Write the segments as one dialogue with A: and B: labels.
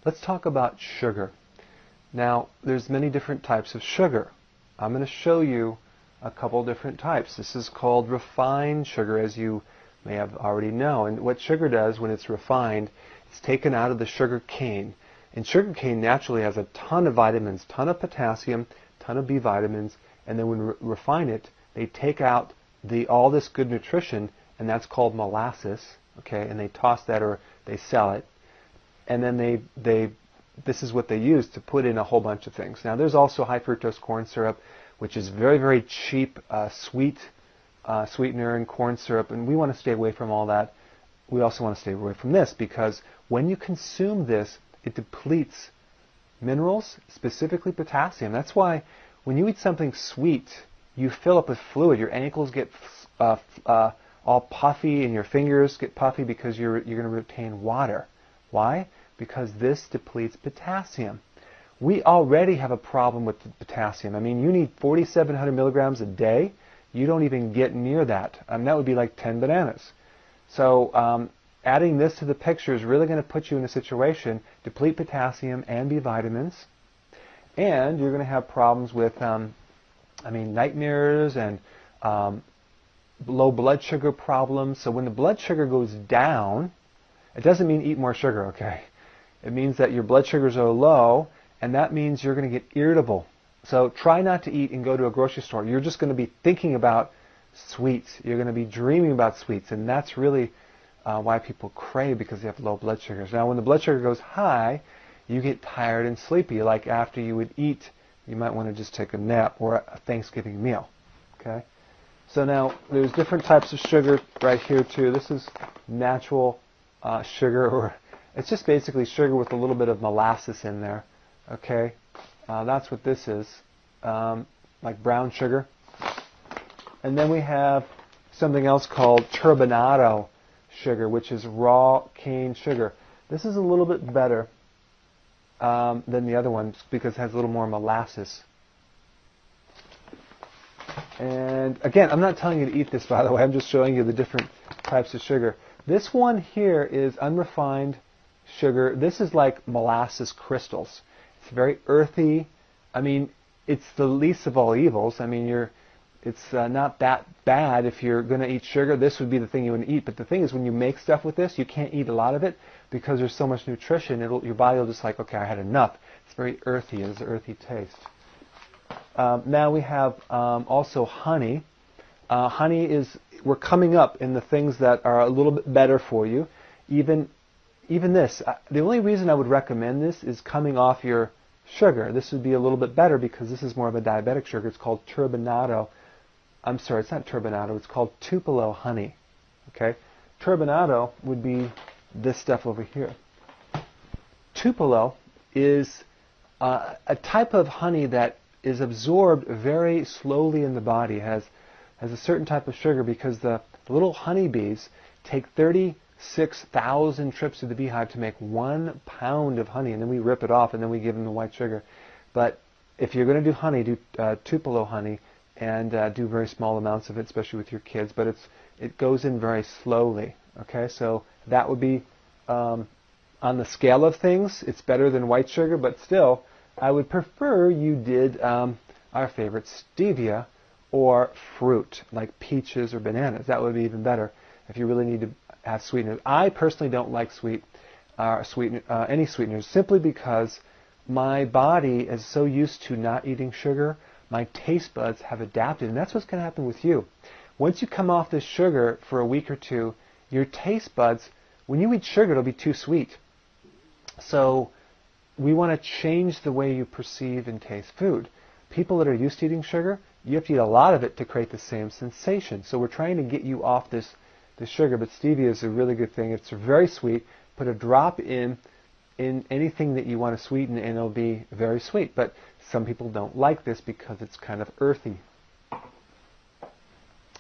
A: Let's talk about sugar. Now, there's many different types of sugar. I'm going to show you a couple different types. This is called refined sugar, as you may have already known. And what sugar does when it's refined, it's taken out of the sugar cane. And sugar cane naturally has a ton of vitamins, ton of potassium, ton of B vitamins, and then when we refine it, they take out all this good nutrition, and that's called molasses, okay? And they toss that, or they sell it. And then this is what they use to put in a whole bunch of things. Now, there's also high fructose corn syrup, which is very, very cheap, sweetener and corn syrup, and we want to stay away from all that. We also want to stay away from this because when you consume this, it depletes minerals, specifically potassium. That's why when you eat something sweet, you fill up with fluid. Your ankles get all puffy, and your fingers get puffy because you're going to retain water. Why? Because this depletes potassium. We already have a problem with the potassium. I mean, you need 4,700 milligrams a day. You don't even get near that. That would be like 10 bananas. So adding this to the picture is really going to put you in a situation, deplete potassium and B vitamins, and you're going to have problems with, nightmares and low blood sugar problems. So when the blood sugar goes down, it doesn't mean eat more sugar, okay? It means that your blood sugars are low, and that means you're going to get irritable. So try not to eat and go to a grocery store. You're just going to be thinking about sweets. You're going to be dreaming about sweets, and that's really why people crave, because they have low blood sugars. Now, when the blood sugar goes high, you get tired and sleepy. Like after you would eat, you might want to just take a nap or a Thanksgiving meal. Okay? So now, there's different types of sugar right here, too. This is natural sugar, or it's just basically sugar with a little bit of molasses in there. Okay? That's what this is, like brown sugar. And then we have something else called turbinado sugar, which is raw cane sugar. This is a little bit better than the other one because it has a little more molasses. And again, I'm not telling you to eat this, by the way. I'm just showing you the different types of sugar. This one here is unrefined sugar. This is like molasses crystals. It's very earthy. I mean, it's the least of all evils. I mean, it's not that bad if you're going to eat sugar. This would be the thing you would eat. But the thing is, when you make stuff with this, you can't eat a lot of it because there's so much nutrition. Your body will just like, okay, I had enough. It's very earthy. It has an earthy taste. Now we have also honey. Honey we're coming up in the things that are a little bit better for you. Even this. The only reason I would recommend this is coming off your sugar. This would be a little bit better because this is more of a diabetic sugar. It's called turbinado. I'm sorry, it's not turbinado. It's called Tupelo honey. Okay? Turbinado would be this stuff over here. Tupelo is a type of honey that is absorbed very slowly in the body. It has a certain type of sugar because the little honeybees take 36,000 trips to the beehive to make 1 pound of honey, and then we rip it off and then we give them the white sugar. But if you're going to do honey, do Tupelo honey, and do very small amounts of it, especially with your kids. But it goes in very slowly. Okay, so that would be on the scale of things. It's better than white sugar, but still, I would prefer you did our favorite stevia or fruit like peaches or bananas. That would be even better if you really need to have sweeteners. I personally don't like any sweeteners simply because my body is so used to not eating sugar. My taste buds have adapted, and that's what's going to happen with you. Once you come off this sugar for a week or two, your taste buds, when you eat sugar, it'll be too sweet. So we want to change the way you perceive and taste food. People that are used to eating sugar, you have to eat a lot of it to create the same sensation. So we're trying to get you off this sugar, but stevia is a really good thing. It's very sweet. Put a drop in anything that you want to sweeten, and it'll be very sweet. But some people don't like this because it's kind of earthy.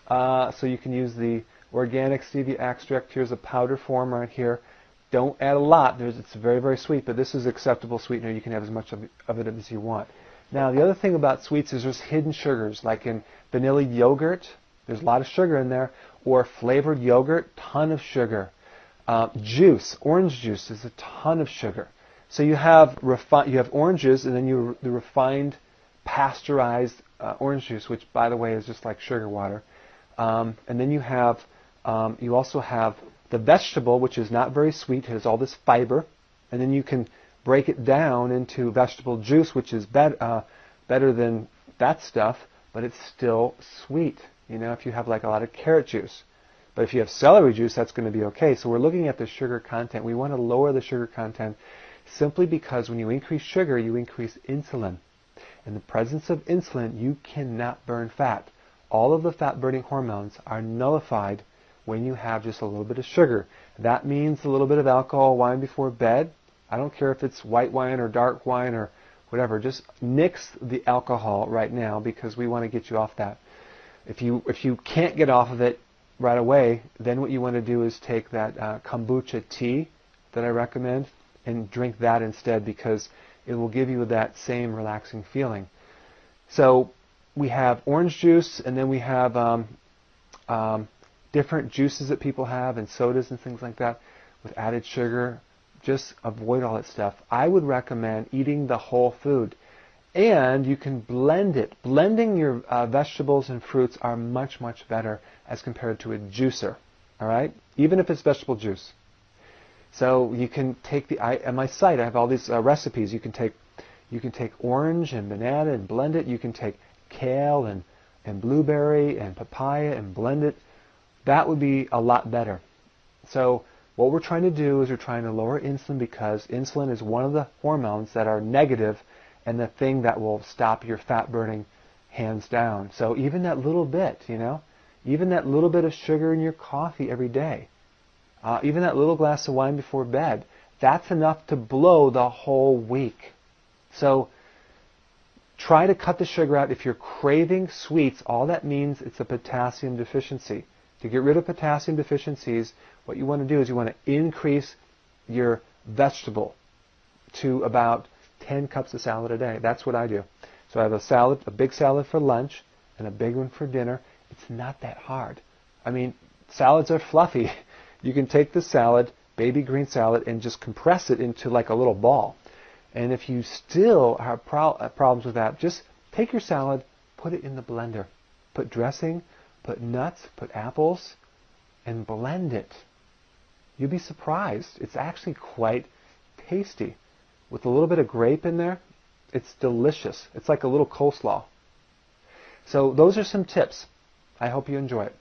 A: So you can use the organic stevia extract. Here's a powder form right here. Don't add a lot. It's very, very sweet, but this is acceptable sweetener. You can have as much of it as you want. Now, the other thing about sweets is there's hidden sugars, like in vanilla yogurt. There's a lot of sugar in there. Or flavored yogurt, ton of sugar. Juice, orange juice is a ton of sugar. So you have oranges, and then the refined, pasteurized orange juice, which, by the way, is just like sugar water. And then you also have the vegetable, which is not very sweet, it has all this fiber. And then you can break it down into vegetable juice, which is better than that stuff, but it's still sweet. You know, if you have like a lot of carrot juice. But if you have celery juice, that's going to be okay. So we're looking at the sugar content. We want to lower the sugar content simply because when you increase sugar, you increase insulin. In the presence of insulin, you cannot burn fat. All of the fat-burning hormones are nullified when you have just a little bit of sugar. That means a little bit of alcohol wine before bed. I don't care if it's white wine or dark wine or whatever. Just nix the alcohol right now because we want to get you off that. If you can't get off of it right away, then what you want to do is take that kombucha tea that I recommend and drink that instead because it will give you that same relaxing feeling. So we have orange juice, and then we have different juices that people have and sodas and things like that with added sugar. Just avoid all that stuff. I would recommend eating the whole food. And you can blend it. Blending your vegetables and fruits are much, much better as compared to a juicer. All right? Even if it's vegetable juice. So you can take on my site I have all these recipes. You can take orange and banana and blend it. You can take kale and blueberry and papaya and blend it. That would be a lot better. So what we're trying to do is we're trying to lower insulin because insulin is one of the hormones that are negative and the thing that will stop your fat burning hands down. So even that little bit, even that little bit of sugar in your coffee every day, even that little glass of wine before bed, that's enough to blow the whole week. So try to cut the sugar out. If you're craving sweets, all that means it's a potassium deficiency. To get rid of potassium deficiencies, what you want to do is you want to increase your vegetable to about 10 cups of salad a day. That's what I do. So I have a big salad for lunch and a big one for dinner. It's not that hard. I mean, salads are fluffy. You can take the salad, baby green salad, and just compress it into like a little ball. And if you still have problems with that, just take your salad, put it in the blender. Put dressing, put nuts, put apples, and blend it. You'll be surprised. It's actually quite tasty. With a little bit of grape in there, it's delicious. It's like a little coleslaw. So those are some tips. I hope you enjoy it.